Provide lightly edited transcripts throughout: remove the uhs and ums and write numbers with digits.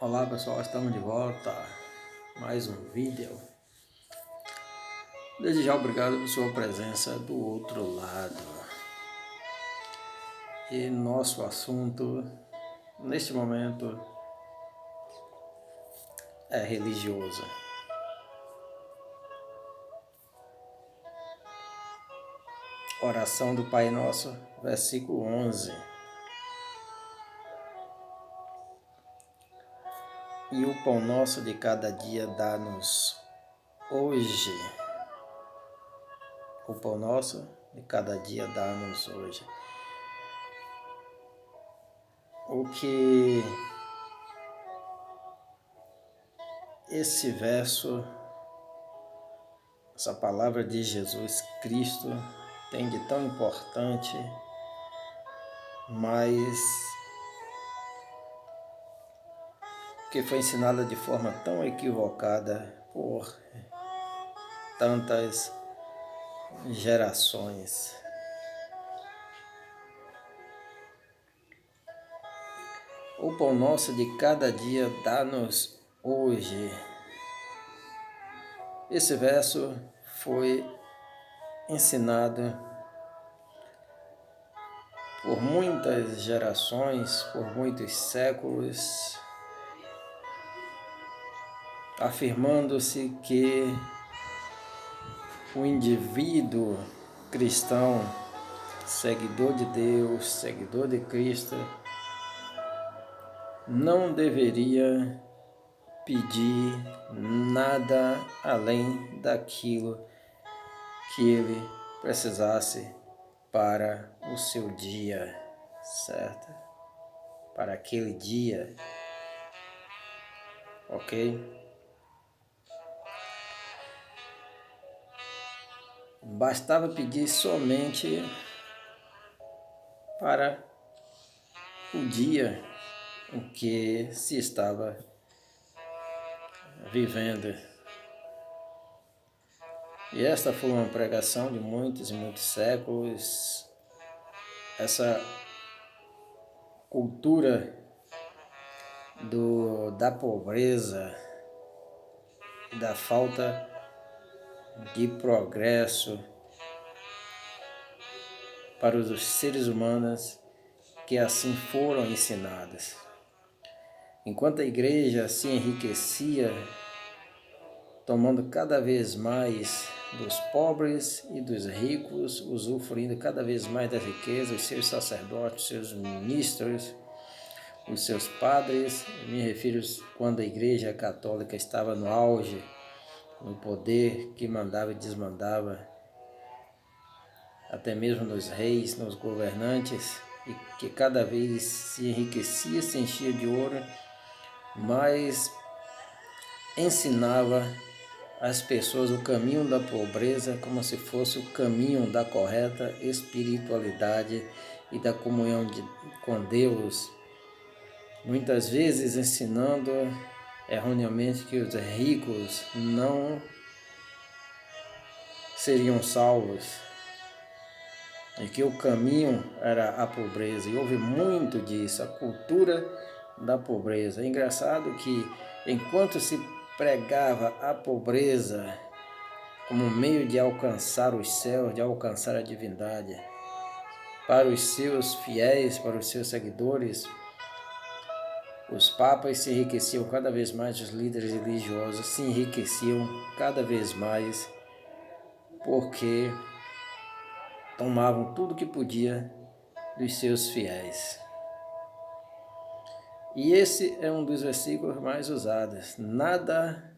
Olá pessoal, estamos de volta, mais um vídeo. Desde já obrigado por sua presença do outro lado. E nosso assunto neste momento é religioso. Oração do Pai Nosso, versículo 11. E o pão nosso de cada dia dá-nos hoje. O pão nosso de cada dia dá-nos hoje. O que esse verso, essa palavra de Jesus Cristo tem de tão importante, mas que foi ensinada de forma tão equivocada por tantas gerações. O pão nosso de cada dia dá-nos hoje. Esse verso foi ensinado por muitas gerações, por muitos séculos, afirmando-se que o indivíduo cristão, seguidor de Deus, seguidor de Cristo, não deveria pedir nada além daquilo que ele precisasse para o seu dia, certo? Para aquele dia, ok? Bastava pedir somente para o dia em que se estava vivendo. E esta foi uma pregação de muitos e muitos séculos. Essa cultura da pobreza e da falta de progresso para os seres humanos que assim foram ensinados. Enquanto a igreja se enriquecia, tomando cada vez mais dos pobres e dos ricos, usufruindo cada vez mais das riquezas, os seus sacerdotes, os seus ministros, os seus padres, me refiro quando a igreja católica estava no auge, no poder que mandava e desmandava, até mesmo nos reis, nos governantes, e que cada vez se enriquecia, se enchia de ouro, mas ensinava às pessoas o caminho da pobreza como se fosse o caminho da correta espiritualidade e da comunhão com Deus, muitas vezes ensinando erroneamente que os ricos não seriam salvos e que o caminho era a pobreza. E houve muito disso, a cultura da pobreza. É engraçado que enquanto se pregava a pobreza como meio de alcançar os céus, de alcançar a divindade, para os seus fiéis, para os seus seguidores, os papas se enriqueciam cada vez mais, os líderes religiosos se enriqueciam cada vez mais, porque tomavam tudo que podia dos seus fiéis. E esse é um dos versículos mais usados. Nada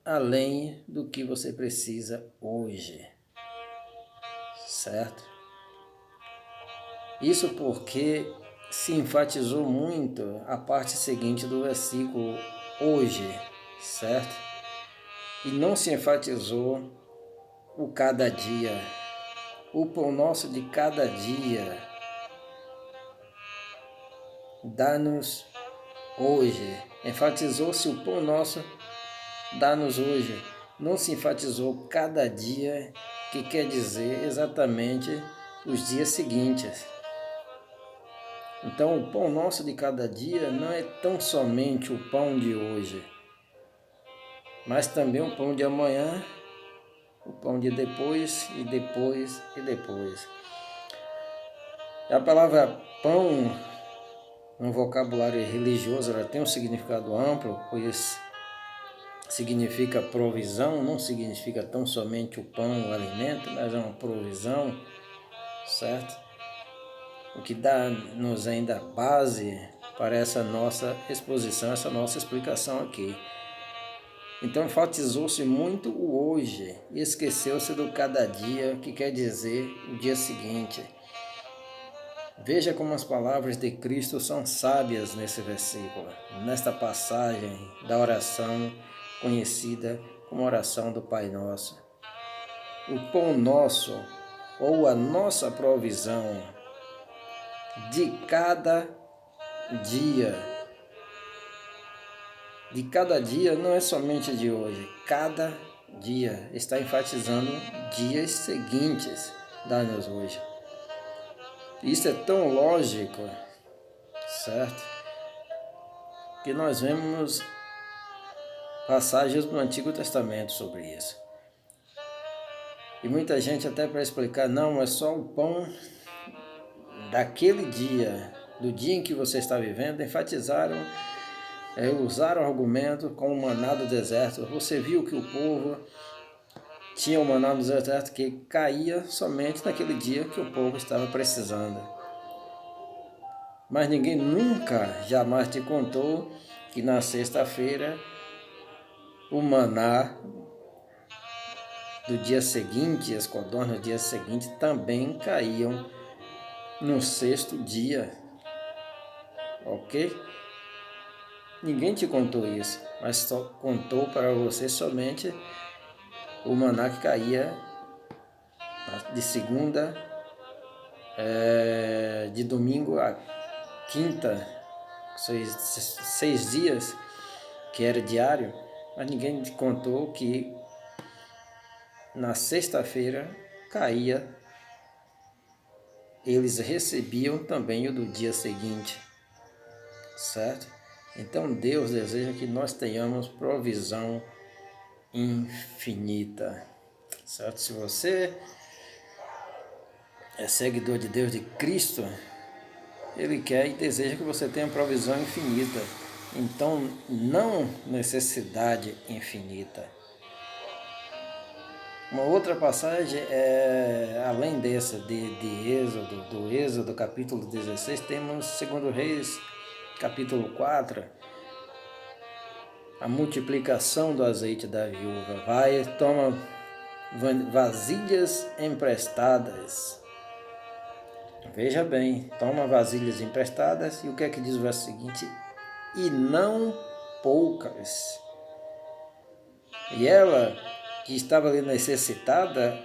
além do que você precisa hoje, certo? Isso porque se enfatizou muito a parte seguinte do versículo hoje, certo? E não se enfatizou o cada dia, o pão nosso de cada dia. Dá-nos hoje. Enfatizou-se o pão nosso, dá-nos hoje. Não se enfatizou cada dia, que quer dizer exatamente os dias seguintes. Então, o pão nosso de cada dia não é tão somente o pão de hoje, mas também o pão de amanhã, o pão de depois e depois e depois. A palavra pão, no vocabulário religioso, ela tem um significado amplo, pois significa provisão, não significa tão somente o pão, o alimento, mas é uma provisão, certo? O que dá-nos ainda base para essa nossa exposição, essa nossa explicação aqui. Então enfatizou-se muito o hoje e esqueceu-se do cada dia, que quer dizer o dia seguinte. Veja como as palavras de Cristo são sábias nesse versículo, nesta passagem da oração conhecida como oração do Pai Nosso. O pão nosso, ou a nossa provisão de cada dia não é somente de hoje, cada dia está enfatizando dias seguintes, dá-nos hoje. Isso é tão lógico, certo? Que nós vemos passagens no Antigo Testamento sobre isso. E muita gente até para explicar, não, é só o pão daquele dia, do dia em que você está vivendo, enfatizaram, usaram o argumento com o maná do deserto. Você viu que o povo tinha o maná do deserto que caía somente naquele dia que o povo estava precisando. Mas ninguém nunca, jamais te contou que na sexta-feira o maná do dia seguinte, as codornas do dia seguinte também caíam no sexto dia, ok? Ninguém te contou isso, mas só contou para você somente o maná que caía de segunda, de domingo a quinta, 6 dias, que era diário, mas ninguém te contou que na sexta-feira caía, eles recebiam também o do dia seguinte, certo? Então Deus deseja que nós tenhamos provisão infinita, certo? Se você é seguidor de Deus, de Cristo, Ele quer e deseja que você tenha provisão infinita. Então, não necessidade infinita. Uma outra passagem, além dessa de Êxodo, do Êxodo capítulo 16, temos 2 Reis capítulo 4, a multiplicação do azeite da viúva. Vai, toma vasilhas emprestadas. Veja bem, toma vasilhas emprestadas, e o que é que diz o verso seguinte? E não poucas. E ela, que estava ali necessitada,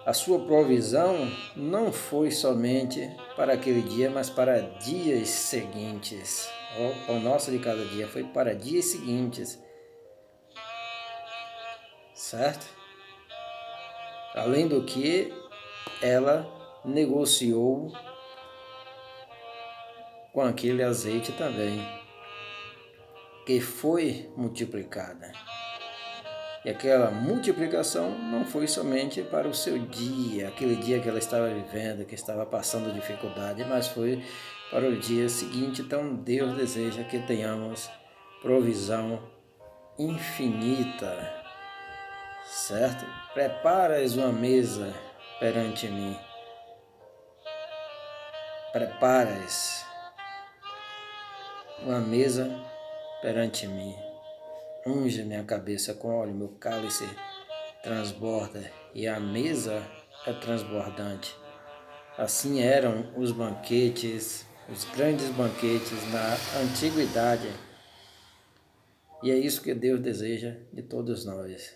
a sua provisão não foi somente para aquele dia, mas para dias seguintes. O pão nosso de cada dia foi para dias seguintes, certo? Além do que, ela negociou com aquele azeite também, que foi multiplicada. E aquela multiplicação não foi somente para o seu dia, aquele dia que ela estava vivendo, que estava passando dificuldade, mas foi para o dia seguinte. Então Deus deseja que tenhamos provisão infinita, certo? Preparas uma mesa perante mim. Preparas uma mesa perante mim. Unge minha cabeça com óleo, meu cálice transborda, e a mesa é transbordante. Assim eram os banquetes, os grandes banquetes na antiguidade. E é isso que Deus deseja de todos nós,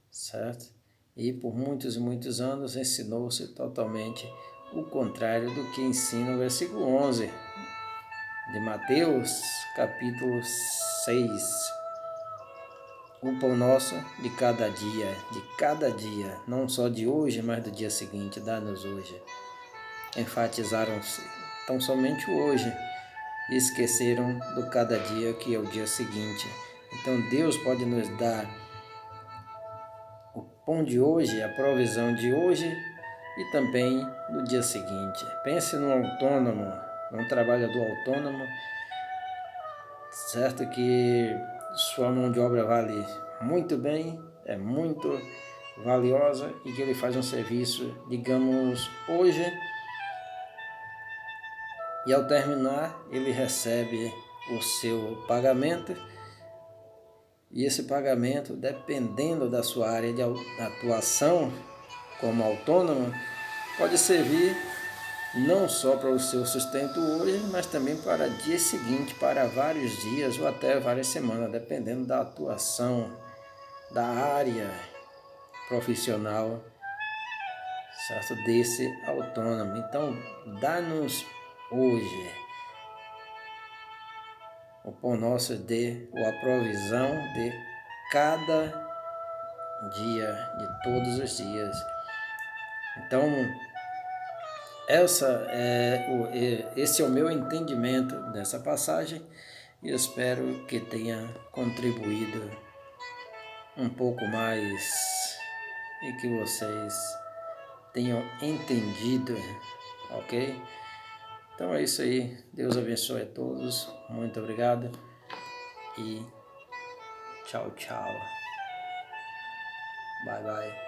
certo? E por muitos e muitos anos ensinou-se totalmente o contrário do que ensina o versículo 11 de Mateus, capítulo 6. O pão nosso de cada dia, não só de hoje, mas do dia seguinte, dá-nos hoje. Enfatizaram-se tão somente hoje e esqueceram do cada dia que é o dia seguinte. Então Deus pode nos dar o pão de hoje, a provisão de hoje e também no dia seguinte. Pense no autônomo, num trabalhador autônomo, certo que sua mão de obra vale muito bem, é muito valiosa e que ele faz um serviço, digamos, hoje, e ao terminar ele recebe o seu pagamento, e esse pagamento, dependendo da sua área de atuação como autônomo, pode servir não só para o seu sustento hoje, mas também para dia seguinte, para vários dias ou até várias semanas, dependendo da atuação, da área profissional, certo? Desse autônomo. Então, dá-nos hoje o pão nosso ou a provisão de cada dia, de todos os dias. Então, esse é o meu entendimento dessa passagem e espero que tenha contribuído um pouco mais e que vocês tenham entendido, ok? Então é isso aí, Deus abençoe a todos, muito obrigado e tchau, tchau, bye, bye.